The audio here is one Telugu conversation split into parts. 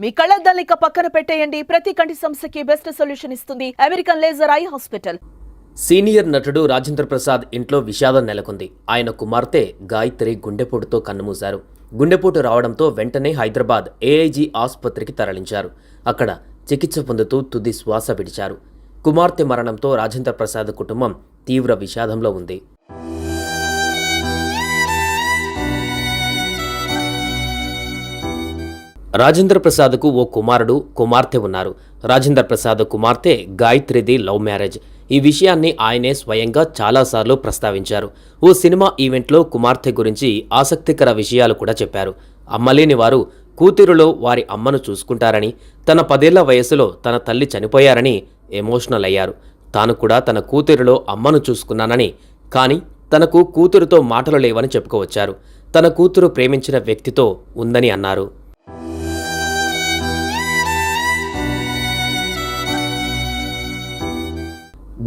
మీ కళ్ళద్దాల్ని పక్కన పెట్టేయండి. ప్రతి కంటి సమస్యకి బెస్ట్ సొల్యూషన్ ఇస్తుంది American laser eye hospital. Senior నటుడు రాజేంద్ర ప్రసాద్ ఇంట్లో విషాదం నెలకొంది. ఆయన కుమార్తె గాయత్రి గుండెపోటుతో కన్నుమూశారు. గుండెపోటు రావడంతో వెంటనే హైదరాబాద్ ఏఐజీ ఆసుపత్రికి తరలించారు. అక్కడ చికిత్స పొందుతూ తుది శ్వాస విడిచారు. కుమార్తె మరణంతో రాజేంద్ర ప్రసాద్ కుటుంబం తీవ్ర విషాదంలో ఉంది. రాజేంద్ర ప్రసాద్కు ఓ కుమార్తె ఉన్నారు. రాజేంద్ర ప్రసాద్ కుమార్తె గాయత్రిది లవ్ మ్యారేజ్. ఈ విషయాన్ని ఆయనే స్వయంగా చాలాసార్లు ప్రస్తావించారు. ఓ సినిమా ఈవెంట్లో కుమార్తె గురించి ఆసక్తికర విషయాలు కూడా చెప్పారు. అమ్మలేని వారు కూతురులో వారి అమ్మను చూసుకుంటారని, తన 10 ఏళ్ల వయసులో తన తల్లి చనిపోయారని ఎమోషనల్ అయ్యారు. తాను కూడా తన కూతురులో అమ్మను చూసుకున్నానని, కానీ తనకు కూతురుతో మాటలు లేవని చెప్పుకోవచ్చారు. తన కూతురు ప్రేమించిన వ్యక్తితో ఉందని అన్నారు.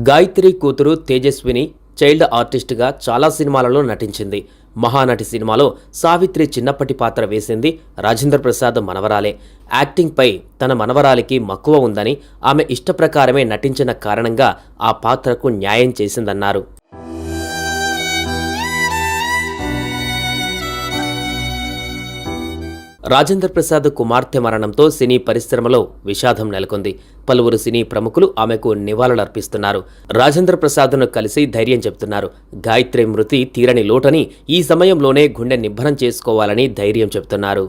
గాయత్రి కూతురు తేజస్విని చైల్డ్ ఆర్టిస్ట్గా చాలా సినిమాలలో నటించింది. మహానటి సినిమాలో సావిత్రి చిన్నప్పటి పాత్ర వేసింది రాజేంద్ర ప్రసాద్ మనవరాలే. యాక్టింగ్పై తన మనవరాలికి మక్కువ ఉందని, ఆమె ఇష్టప్రకారమే నటించిన కారణంగా ఆ పాత్రకు న్యాయం చేసిందన్నారు. రాజేంద్ర ప్రసాద్ కుమార్తె మరణంతో సినీ పరిశ్రమలో విషాదం నెలకొంది. పలువురు సినీ ప్రముఖులు ఆమెకు నివాళులర్పిస్తున్నారు. రాజేంద్ర ప్రసాద్ను కలిసి ధైర్యం చెబుతున్నారు. గాయత్రి మృతి తీరని లోటని, ఈ సమయంలోనే గుండె నిబ్బరం చేసుకోవాలని ధైర్యం చెబుతున్నారు.